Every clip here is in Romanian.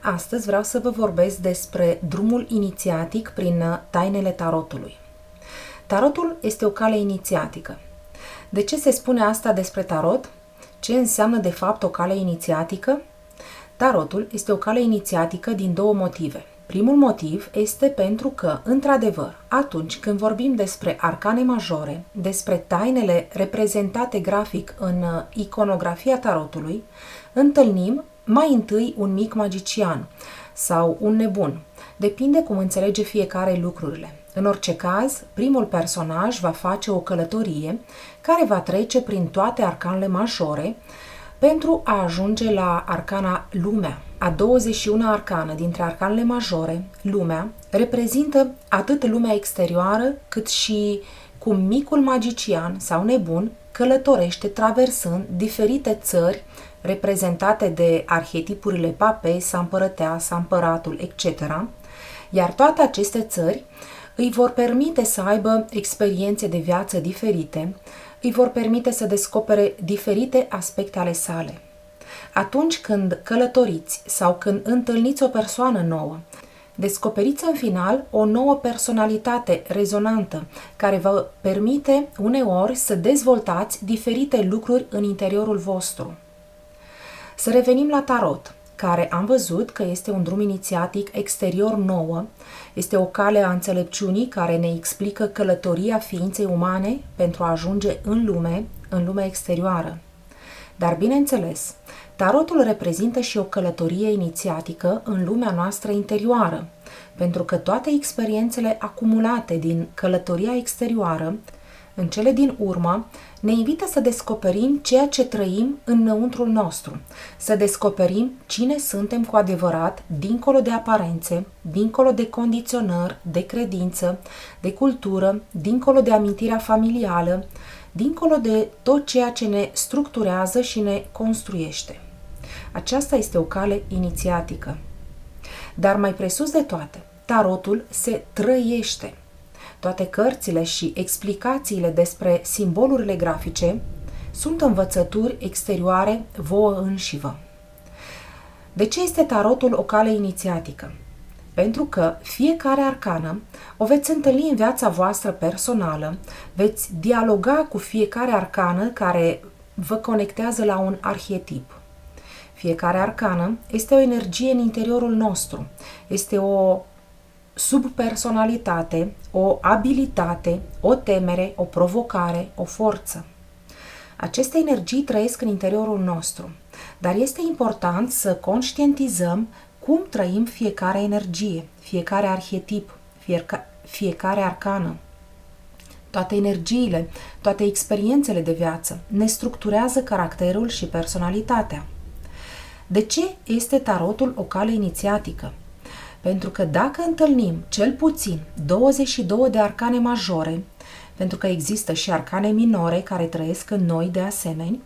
Astăzi vreau să vă vorbesc despre drumul inițiatic prin tainele tarotului. Tarotul este o cale inițiatică. De ce se spune asta despre tarot? Ce înseamnă de fapt o cale inițiatică? Tarotul este o cale inițiatică din două motive. Primul motiv este pentru că, într-adevăr, atunci când vorbim despre arcane majore, despre tainele reprezentate grafic în iconografia tarotului, întâlnim mai întâi un mic magician sau un nebun. Depinde cum înțelege fiecare lucrurile. În orice caz, primul personaj va face o călătorie care va trece prin toate arcanele majore pentru a ajunge la arcana Lumea. A 21 arcană dintre arcanele majore, Lumea, reprezintă atât lumea exterioară cât și cum micul magician sau nebun călătorește traversând diferite țări reprezentate de arhetipurile papesa, împărăteasa, împăratul, etc., iar toate aceste țări îi vor permite să aibă experiențe de viață diferite, îi vor permite să descopere diferite aspecte ale sale. Atunci când călătoriți sau când întâlniți o persoană nouă, descoperiți în final o nouă personalitate rezonantă care vă permite uneori să dezvoltați diferite lucruri în interiorul vostru. Să revenim la tarot, care am văzut că este un drum inițiatic exterior nouă, este o cale a înțelepciunii care ne explică călătoria ființei umane pentru a ajunge în lumea exterioară. Dar, bineînțeles, tarotul reprezintă și o călătorie inițiatică în lumea noastră interioară, pentru că toate experiențele acumulate din călătoria exterioară, în cele din urmă, ne invită să descoperim ceea ce trăim înăuntrul nostru, să descoperim cine suntem cu adevărat, dincolo de aparențe, dincolo de condiționări, de credință, de cultură, dincolo de amintirea familială, dincolo de tot ceea ce ne structurează și ne construiește. Aceasta este o cale inițiatică. Dar mai presus de toate, tarotul se trăiește. Toate cărțile și explicațiile despre simbolurile grafice sunt învățături exterioare vouă înșivă. De ce este tarotul o cale inițiatică? Pentru că fiecare arcană o veți întâlni în viața voastră personală, veți dialoga cu fiecare arcană care vă conectează la un arhetip. Fiecare arcană este o energie în interiorul nostru, este o subpersonalitate, o abilitate, o temere, o provocare, o forță. Aceste energii trăiesc în interiorul nostru, dar este important să conștientizăm cum trăim fiecare energie, fiecare arhetip, fiecare arcană. Toate energiile, toate experiențele de viață ne structurează caracterul și personalitatea. De ce este tarotul o cale inițiatică? Pentru că dacă întâlnim cel puțin 22 de arcane majore, pentru că există și arcane minore care trăiesc în noi de asemenea,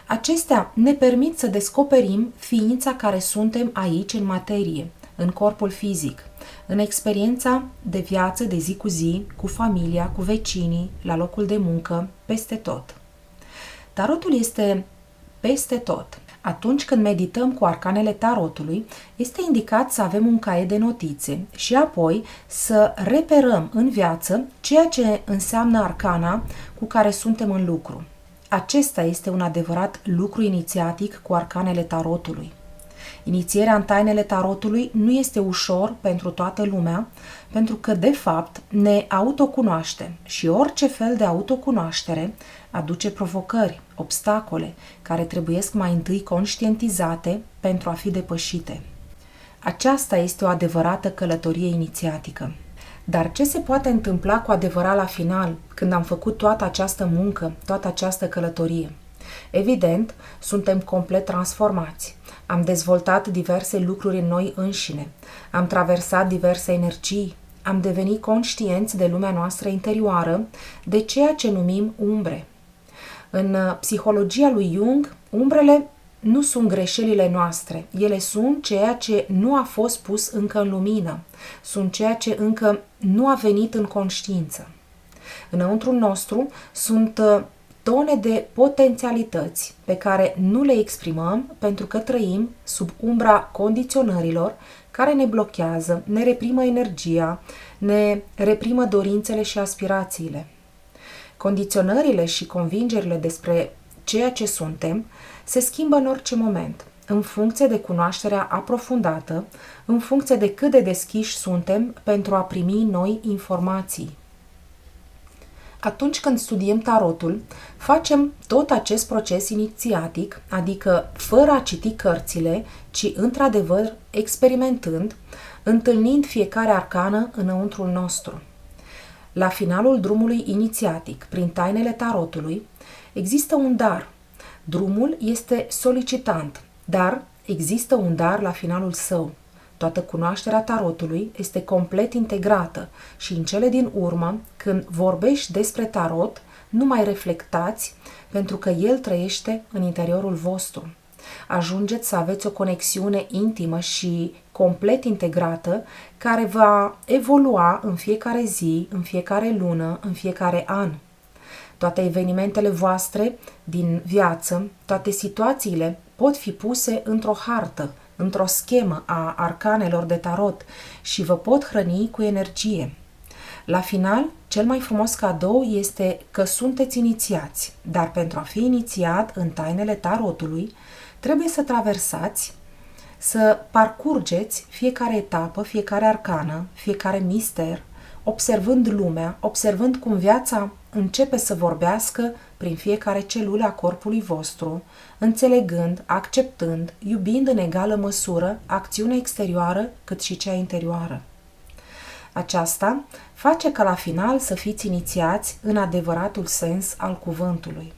acestea ne permit să descoperim ființa care suntem aici în materie, în corpul fizic, în experiența de viață de zi cu zi, cu familia, cu vecinii, la locul de muncă, peste tot. Tarotul este peste tot. Atunci când medităm cu arcanele tarotului, este indicat să avem un caiet de notițe și apoi să reperăm în viață ceea ce înseamnă arcana cu care suntem în lucru. Acesta este un adevărat lucru inițiatic cu arcanele tarotului. Inițierea în tainele tarotului nu este ușor pentru toată lumea, pentru că, de fapt, ne autocunoaștem și orice fel de autocunoaștere aduce provocări, obstacole, care trebuiesc mai întâi conștientizate pentru a fi depășite. Aceasta este o adevărată călătorie inițiatică. Dar ce se poate întâmpla cu adevărat la final, când am făcut toată această muncă, toată această călătorie? Evident, suntem complet transformați. Am dezvoltat diverse lucruri în noi înșine, am traversat diverse energii, am devenit conștienți de lumea noastră interioară, de ceea ce numim umbre. În psihologia lui Jung, umbrele nu sunt greșelile noastre, ele sunt ceea ce nu a fost pus încă în lumină, sunt ceea ce încă nu a venit în conștiință. Înăuntru nostru sunt tone de potențialități pe care nu le exprimăm pentru că trăim sub umbra condiționărilor care ne blochează, ne reprimă energia, ne reprimă dorințele și aspirațiile. Condiționările și convingerile despre ceea ce suntem se schimbă în orice moment, în funcție de cunoașterea aprofundată, în funcție de cât de deschiși suntem pentru a primi noi informații. Atunci când studiem tarotul, facem tot acest proces inițiatic, adică fără a citi cărțile, ci într-adevăr experimentând, întâlnind fiecare arcană înăuntrul nostru. La finalul drumului inițiatic, prin tainele tarotului, există un dar. Drumul este solicitant, dar există un dar la finalul său. Toată cunoașterea tarotului este complet integrată și în cele din urmă, când vorbești despre tarot, nu mai reflectați pentru că el trăiește în interiorul vostru. Ajungeți să aveți o conexiune intimă și complet integrată care va evolua în fiecare zi, în fiecare lună, în fiecare an. Toate evenimentele voastre din viață, toate situațiile pot fi puse într-o hartă, într-o schemă a arcanelor de tarot și vă pot hrăni cu energie. La final, cel mai frumos cadou este că sunteți inițiați, dar pentru a fi inițiat în tainele tarotului, trebuie să traversați, să parcurgeți fiecare etapă, fiecare arcană, fiecare mister, observând lumea, observând cum viața începe să vorbească prin fiecare celulă a corpului vostru, înțelegând, acceptând, iubind în egală măsură acțiunea exterioară cât și cea interioară. Aceasta face ca la final să fiți inițiați în adevăratul sens al cuvântului.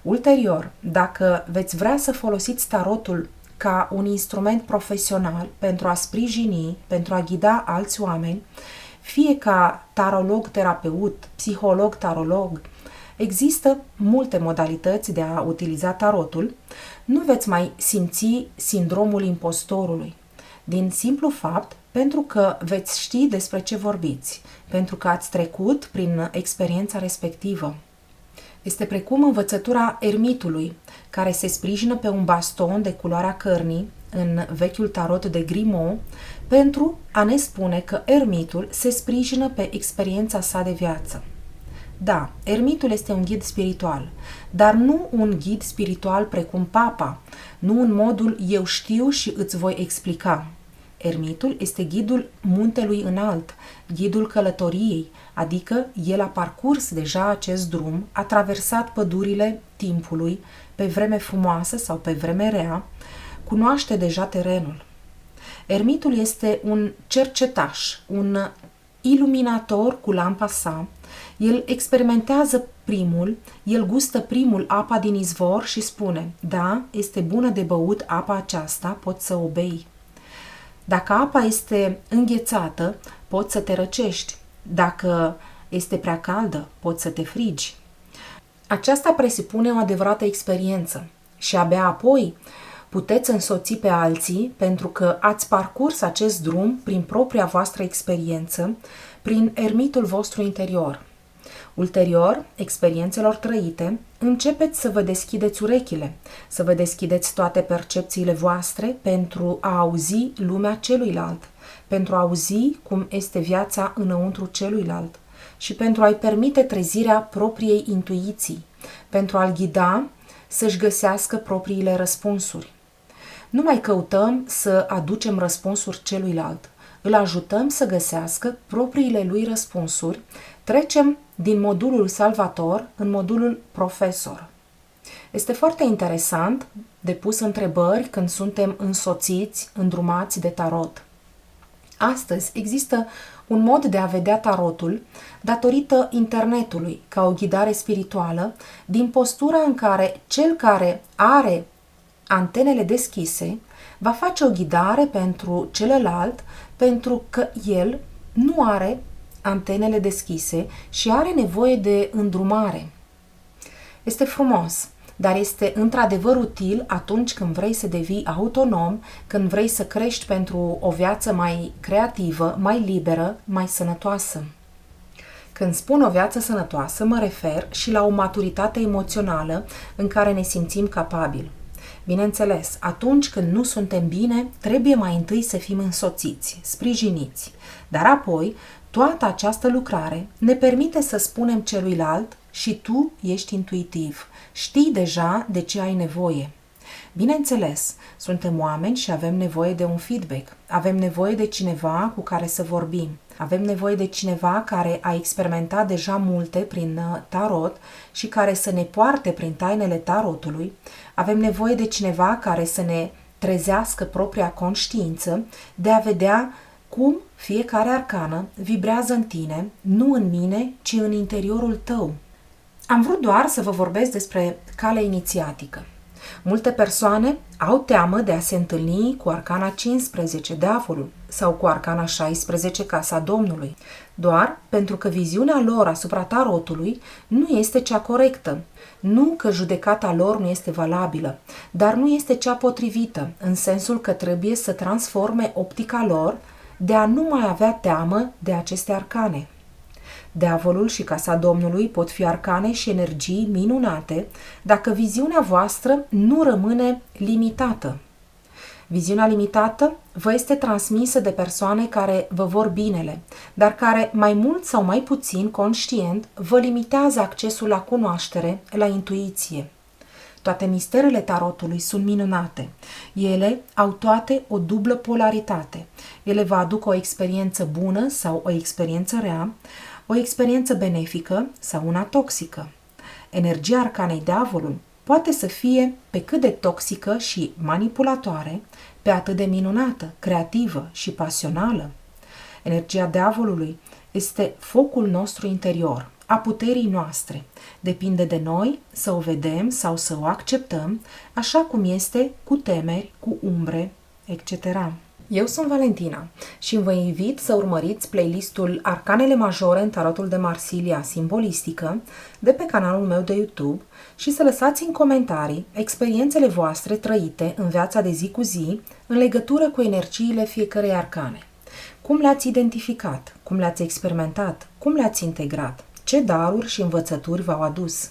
Ulterior, dacă veți vrea să folosiți tarotul ca un instrument profesional pentru a sprijini, pentru a ghida alți oameni, fie ca tarolog-terapeut, psiholog-tarolog, există multe modalități de a utiliza tarotul, nu veți mai simți sindromul impostorului. Din simplu fapt, pentru că veți ști despre ce vorbiți, pentru că ați trecut prin experiența respectivă. Este precum învățătura ermitului, care se sprijină pe un baston de culoarea cărnii, în vechiul tarot de Grimaud, pentru a ne spune că ermitul se sprijină pe experiența sa de viață. Da, ermitul este un ghid spiritual, dar nu un ghid spiritual precum papa, nu în modul eu știu și îți voi explica. Ermitul este ghidul muntelui înalt, ghidul călătoriei, adică el a parcurs deja acest drum, a traversat pădurile timpului, pe vreme frumoasă sau pe vreme rea, cunoaște deja terenul. Ermitul este un cercetaș, un iluminator cu lampa sa, el experimentează primul, el gustă primul apa din izvor și spune, da, este bună de băut apa aceasta, poți să o bei. Dacă apa este înghețată, poți să te răcești. Dacă este prea caldă, poți să te frigi. Aceasta presupune o adevărată experiență și abia apoi puteți însoți pe alții pentru că ați parcurs acest drum prin propria voastră experiență, prin ermitul vostru interior. Ulterior, experiențelor trăite, începeți să vă deschideți urechile, să vă deschideți toate percepțiile voastre pentru a auzi lumea celuilalt, pentru a auzi cum este viața înăuntru celuilalt și pentru a-i permite trezirea propriei intuiții, pentru a-l ghida să-și găsească propriile răspunsuri. Nu mai căutăm să aducem răspunsuri celuilalt, îl ajutăm să găsească propriile lui răspunsuri, trecem din modulul salvator în modulul profesor. Este foarte interesant de pus întrebări când suntem însoțiți, îndrumați de tarot. Astăzi există un mod de a vedea tarotul datorită internetului ca o ghidare spirituală din postura în care cel care are antenele deschise va face o ghidare pentru celălalt pentru că el nu are antenele deschise și are nevoie de îndrumare. Este frumos, dar este într-adevăr util atunci când vrei să devii autonom, când vrei să crești pentru o viață mai creativă, mai liberă, mai sănătoasă. Când spun o viață sănătoasă, mă refer și la o maturitate emoțională în care ne simțim capabili. Bineînțeles, atunci când nu suntem bine, trebuie mai întâi să fim însoțiți, sprijiniți, dar apoi toată această lucrare ne permite să spunem celuilalt și tu ești intuitiv, știi deja de ce ai nevoie. Bineînțeles, suntem oameni și avem nevoie de un feedback, avem nevoie de cineva cu care să vorbim, avem nevoie de cineva care a experimentat deja multe prin tarot și care să ne poarte prin tainele tarotului, avem nevoie de cineva care să ne trezească propria conștiință de a vedea cum fiecare arcană vibrează în tine, nu în mine, ci în interiorul tău. Am vrut doar să vă vorbesc despre calea inițiatică. Multe persoane au teamă de a se întâlni cu arcana 15, diavolul, sau cu arcana 16, casa Domnului, doar pentru că viziunea lor asupra tarotului nu este cea corectă. Nu că judecata lor nu este valabilă, dar nu este cea potrivită, în sensul că trebuie să transforme optica lor de a nu mai avea teamă de aceste arcane. Diavolul și casa Domnului pot fi arcane și energii minunate dacă viziunea voastră nu rămâne limitată. Viziunea limitată vă este transmisă de persoane care vă vor binele, dar care mai mult sau mai puțin conștient vă limitează accesul la cunoaștere, la intuiție. Toate misterele tarotului sunt minunate. Ele au toate o dublă polaritate. Ele vă aduc o experiență bună sau o experiență rea, o experiență benefică sau una toxică. Energia arcanei diavolului poate să fie pe cât de toxică și manipulatoare, pe atât de minunată, creativă și pasională. Energia diavolului este focul nostru interior, a puterii noastre. Depinde de noi să o vedem sau să o acceptăm, așa cum este, cu temeri, cu umbre, etc. Eu sunt Valentina și vă invit să urmăriți playlistul Arcanele Majore în Tarotul de Marsilia Simbolistică de pe canalul meu de YouTube și să lăsați în comentarii experiențele voastre trăite în viața de zi cu zi în legătură cu energiile fiecărei arcane. Cum le-ați identificat? Cum le-ați experimentat? Cum le-ați integrat? Ce daruri și învățături v-au adus?